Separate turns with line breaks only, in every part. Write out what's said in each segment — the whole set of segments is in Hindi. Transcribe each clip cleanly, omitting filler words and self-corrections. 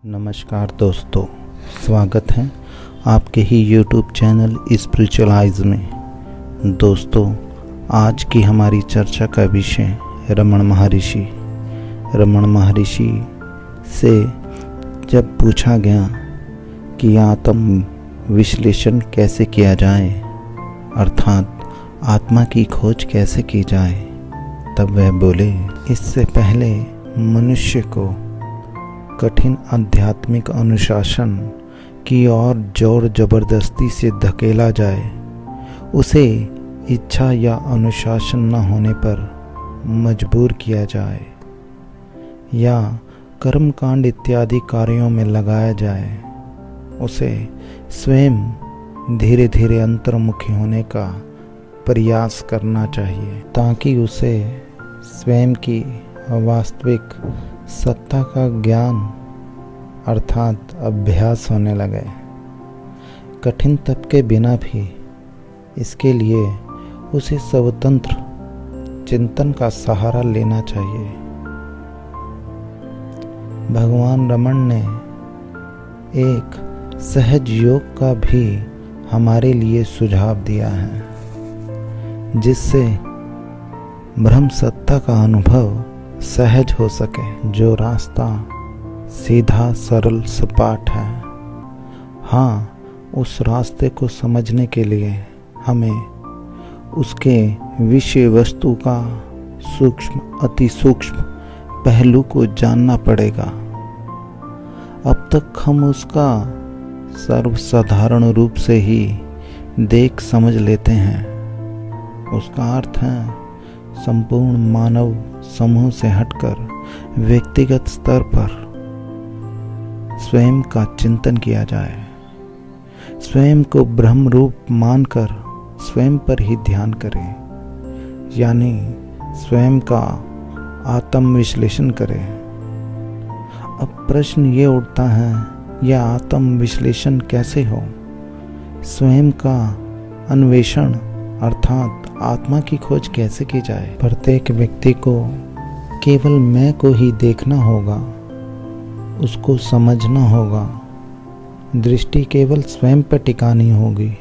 नमस्कार दोस्तों, स्वागत है आपके ही YouTube चैनल स्पिरिचुअल आइज में। दोस्तों, आज की हमारी चर्चा का विषय रमण महर्षि। रमण महर्षि से जब पूछा गया कि आत्म विश्लेषण कैसे किया जाए, अर्थात आत्मा की खोज कैसे की जाए, तब वह बोले, इससे पहले मनुष्य को कठिन आध्यात्मिक अनुशासन की ओर जोर जबरदस्ती से धकेला जाए, उसे इच्छा या अनुशासन न होने पर मजबूर किया जाए या कर्मकांड इत्यादि कार्यों में लगाया जाए, उसे स्वयं धीरे धीरे अंतर्मुखी होने का प्रयास करना चाहिए, ताकि उसे स्वयं की वास्तविक सत्ता का ज्ञान अर्थात अभ्यास होने लगे। कठिन तप के बिना भी इसके लिए उसे स्वतंत्र चिंतन का सहारा लेना चाहिए। भगवान रमण ने एक सहज योग का भी हमारे लिए सुझाव दिया है, जिससे ब्रह्म सत्ता का अनुभव सहज हो सके, जो रास्ता सीधा सरल सपाट है। हाँ, उस रास्ते को समझने के लिए हमें उसके विषय वस्तु का सूक्ष्म अति सूक्ष्म पहलू को जानना पड़ेगा। अब तक हम उसका सर्वसाधारण रूप से ही देख समझ लेते हैं। उसका अर्थ है संपूर्ण मानव समूह से हटकर व्यक्तिगत स्तर पर स्वयं का चिंतन किया जाए, स्वयं को ब्रह्म रूप मानकर स्वयं पर ही ध्यान करें, यानी स्वयं का आत्म विश्लेषण करें। अब प्रश्न ये उठता है, यह आत्म विश्लेषण कैसे हो? स्वयं का अन्वेषण अर्थात आत्मा की खोज कैसे की जाए? प्रत्येक व्यक्ति को केवल मैं को ही देखना होगा, उसको समझना होगा। दृष्टि केवल स्वयं पर टिकानी होगी।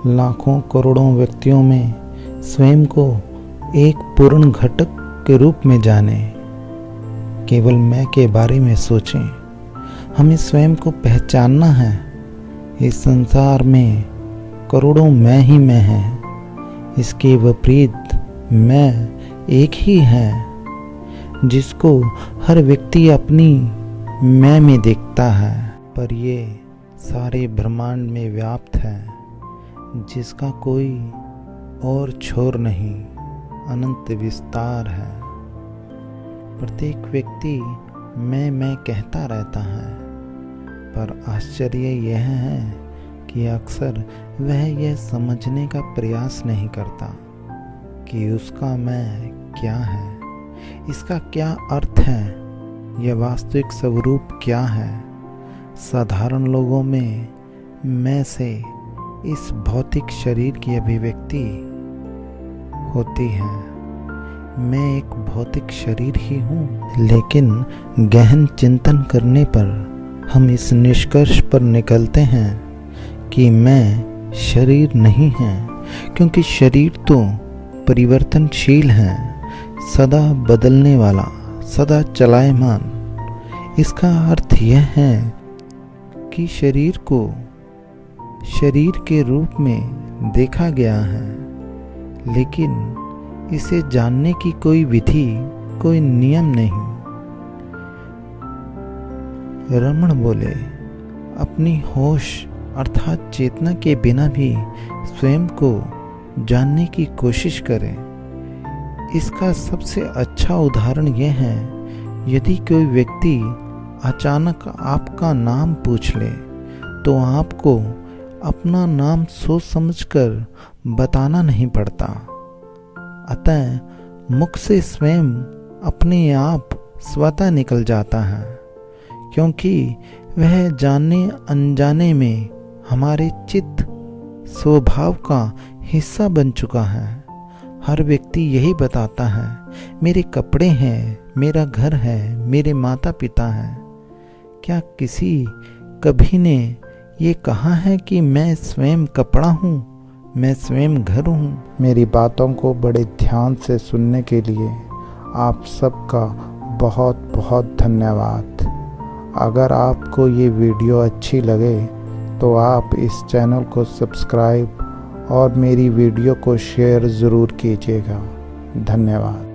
लाखों करोड़ों व्यक्तियों में स्वयं को एक पूर्ण घटक के रूप में जाने, केवल मैं के बारे में सोचें। हमें स्वयं को पहचानना है। इस संसार में करोड़ों मैं ही मैं हैं, इसके विपरीत मैं एक ही है, जिसको हर व्यक्ति अपनी मैं में देखता है, पर ये सारे ब्रह्मांड में व्याप्त है, जिसका कोई और छोर नहीं, अनंत विस्तार है। प्रत्येक व्यक्ति मैं कहता रहता है, पर आश्चर्य यह है कि अक्सर वह यह समझने का प्रयास नहीं करता कि उसका मैं क्या है, इसका क्या अर्थ है, यह वास्तविक स्वरूप क्या है। साधारण लोगों में मैं से इस भौतिक शरीर की अभिव्यक्ति होती है। मैं एक भौतिक शरीर ही हूँ, लेकिन गहन चिंतन करने पर हम इस निष्कर्ष पर निकलते हैं कि मैं शरीर नहीं है, क्योंकि शरीर तो परिवर्तनशील है, सदा बदलने वाला, सदा चलायमान। इसका अर्थ यह है कि शरीर को शरीर के रूप में देखा गया है, लेकिन इसे जानने की कोई विधि, कोई नियम नहीं। रमण बोले, अपनी होश अर्थात चेतना के बिना भी स्वयं को जानने की कोशिश करें। इसका सबसे अच्छा उदाहरण यह है, यदि कोई व्यक्ति अचानक आपका नाम पूछ ले, तो आपको अपना नाम सोच समझकर बताना नहीं पड़ता। अतः मुख से स्वयं अपने आप स्वतः निकल जाता है, क्योंकि वह जाने अनजाने में हमारे चित्त स्वभाव का हिस्सा बन चुका है। हर व्यक्ति यही बताता है, मेरे कपड़े हैं, मेरा घर है, मेरे माता पिता हैं, क्या किसी कभी ने ये कहा है कि मैं स्वयं कपड़ा हूँ, मैं स्वयं घर हूँ? मेरी बातों को बड़े ध्यान से सुनने के लिए आप सबका बहुत बहुत धन्यवाद। अगर आपको ये वीडियो अच्छी लगे तो आप इस चैनल को सब्सक्राइब और मेरी वीडियो को शेयर ज़रूर कीजिएगा। धन्यवाद।